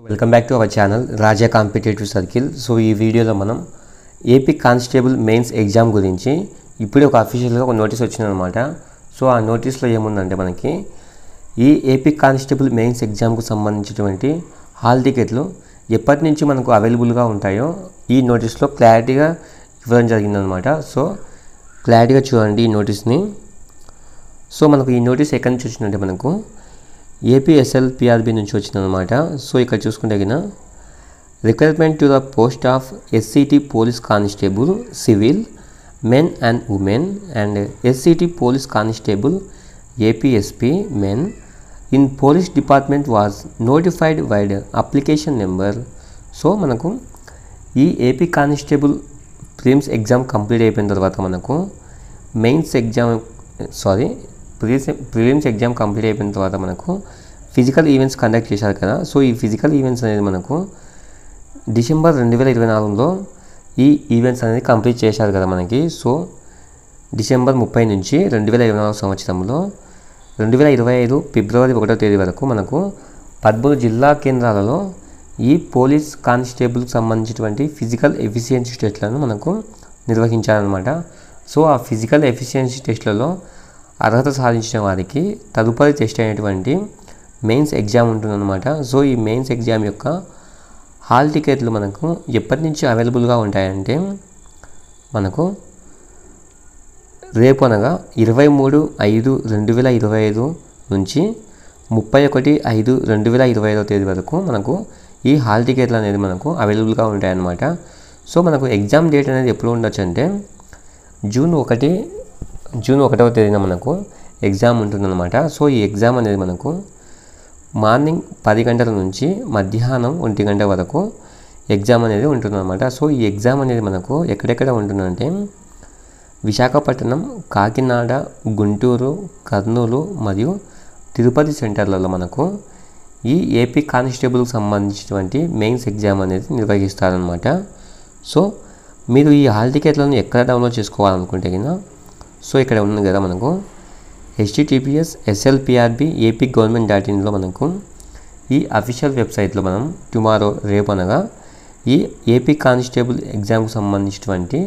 Welcome back to our channel Raja competitive circle. So ఈ వీడియోలో మనం ఏపీ కానిస్టేబుల్ మెయిన్స్ ఎగ్జామ్ గురించి ఇప్పుడే ఒక అఫీషియల్గా ఒక నోటీస్ వచ్చిందనమాట. సో ఆ నోటీస్లో ఏముందంటే మనకి ఈ ఏపీ కానిస్టేబుల్ మెయిన్స్ ఎగ్జామ్కు సంబంధించినటువంటి హాల్ టికెట్లు ఎప్పటి నుంచి మనకు అవైలబుల్గా ఉంటాయో ఈ నోటీస్లో క్లారిటీగా ఇవ్వడం జరిగిందనమాట. సో క్లారిటీగా చూడండి ఈ నోటీస్ని. సో మనకు ఈ నోటీస్ ఎక్కడి నుంచి వచ్చిందంటే మనకు ఏపీఎస్ఎల్పిఆర్బి నుంచి వచ్చిందనమాట. సో ఇక్కడ చూసుకుంటే గిన requirement to the post of SCT police constable civil men and women and SCT police constable APSP men in police department was notified wide application number. So మనకు ఈ AP constable prelims exam complete అయిపోయిన తర్వాత మనకు prelims exam complete అయిపోయిన తర్వాత మనకు physical events conduct చేశారు కదా. సో ఈ ఫిజికల్ ఈవెంట్స్ అనేది మనకు డిసెంబర్ 2024లో ఈ ఈవెంట్స్ అనేది కంప్లీట్ చేశారు కదా మనకి. సో డిసెంబర్ 30 నుంచి 2024 సంవత్సరంలో 2025 ఫిబ్రవరి 1వ తేదీ వరకు మనకు 13 జిల్లా కేంద్రాలలో ఈ పోలీస్ కానిస్టేబుల్కి సంబంధించినటువంటి ఫిజికల్ ఎఫిషియన్సీ టెస్ట్లను మనకు నిర్వహించారనమాట. సో ఆ ఫిజికల్ ఎఫిషియన్సీ టెస్ట్లలో అర్హత సాధించిన వారికి తదుపరి టెస్ట్ అయినటువంటి మెయిన్స్ ఎగ్జామ్ ఉంటుందన్నమాట. సో ఈ మెయిన్స్ ఎగ్జామ్ యొక్క హాల్ టికెట్లు మనకు ఎప్పటి నుంచి అవైలబుల్గా ఉంటాయంటే మనకు రేపు అనగా 23/5/2025 నుంచి 31/5/2025 తేదీ వరకు మనకు ఈ హాల్ టికెట్లు అనేది మనకు అవైలబుల్గా ఉంటాయన్నమాట. సో మనకు ఎగ్జామ్ డేట్ అనేది ఎప్పుడు ఉండొచ్చు అంటే జూన్ 1వ తేదీన మనకు ఎగ్జామ్ ఉంటుందన్నమాట. సో ఈ ఎగ్జామ్ అనేది మనకు మార్నింగ్ 10 గంటల నుంచి మధ్యాహ్నం 1 గంట వరకు ఎగ్జామ్ అనేది ఉంటుందన్నమాట. సో ఈ ఎగ్జామ్ అనేది మనకు ఎక్కడెక్కడ ఉంటుందంటే విశాఖపట్నం, కాకినాడ, గుంటూరు, కర్నూలు మరియు తిరుపతి సెంటర్లలో మనకు ఈ ఏపీ కానిస్టేబుల్కి సంబంధించినటువంటి మెయిన్స్ ఎగ్జామ్ అనేది నిర్వహిస్తారనమాట. సో మీరు ఈ హాల్ టికెట్లను ఎక్కడ డౌన్లోడ్ చేసుకోవాలనుకుంటే కింద సో ఇక్కడ ఉంది కదా మనకు https://slprb.ap.government.in మనకు ఈ అఫీషియల్ వెబ్సైట్లో మనం రేపు అనగా ఈ ఏపీ కానిస్టేబుల్ ఎగ్జామ్కి సంబంధించినటువంటి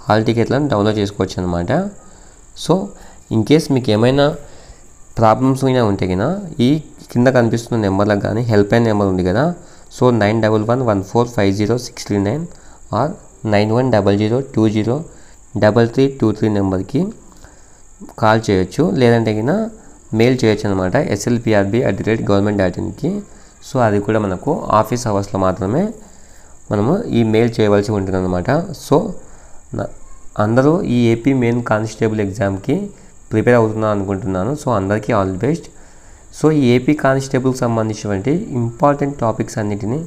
హాల్ టికెట్లను డౌన్లోడ్ చేసుకోవచ్చు అనమాట. సో ఇన్ కేస్ మీకు ఏమైనా ప్రాబ్లమ్స్ అయినా ఉంటే కన్నా ఈ కింద కనిపిస్తున్న నెంబర్లకు కానీ హెల్ప్ లైన్ నెంబర్ ఉంది కదా. సో 9111450639 ఆర్ 9100203323 నెంబర్కి కాల్ చేయొచ్చు, లేదంటే కింద మెయిల్ చేయొచ్చు అనమాట slprb@government.in. సో అది కూడా మనకు ఆఫీస్ అవర్స్లో మాత్రమే మనము ఈ మెయిల్ చేయవలసి ఉంటుందన్నమాట. సో అందరూ ఈ ఏపీ మెయిన్ కానిస్టేబుల్ ఎగ్జామ్కి ప్రిపేర్ అవుతున్నా అనుకుంటున్నాను. సో అందరికీ ఆల్ ది బెస్ట్. సో ఈ ఏపీ కానిస్టేబుల్కి సంబంధించినటువంటి ఇంపార్టెంట్ టాపిక్స్ అన్నిటినీ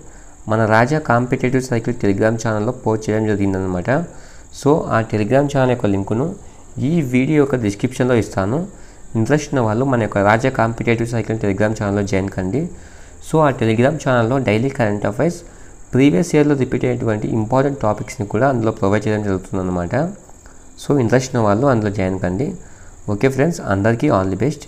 మన రాజా కాంపిటేటివ్ సైకిల్ టెలిగ్రామ్ ఛానల్లో పోస్ట్ చేయడం జరిగిందనమాట. సో ఆ టెలిగ్రామ్ ఛానల్ యొక్క లింకును ఈ వీడియో యొక్క డిస్క్రిప్షన్లో ఇస్తాను. ఇంట్రెస్ట్ ఉన్న వాళ్ళు మన యొక్క రాజా కాంపిటేటివ్ సైకిల్ టెలిగ్రామ్ ఛానల్లో జాయిన్ కండి. సో ఆ టెలిగ్రామ్ ఛానల్లో డైలీ కరెంట్ అఫైర్స్, ప్రీవియస్ ఇయర్లో రిపీట్ అయినటువంటి ఇంపార్టెంట్ టాపిక్స్ని కూడా అందులో ప్రొవైడ్ చేయడం జరుగుతుందన్నమాట. సో ఇంట్రెస్ట్ ఉన్న వాళ్ళు అందులో జాయిన్ కండి. ఓకే ఫ్రెండ్స్, అందరికీ ఆల్ ది బెస్ట్.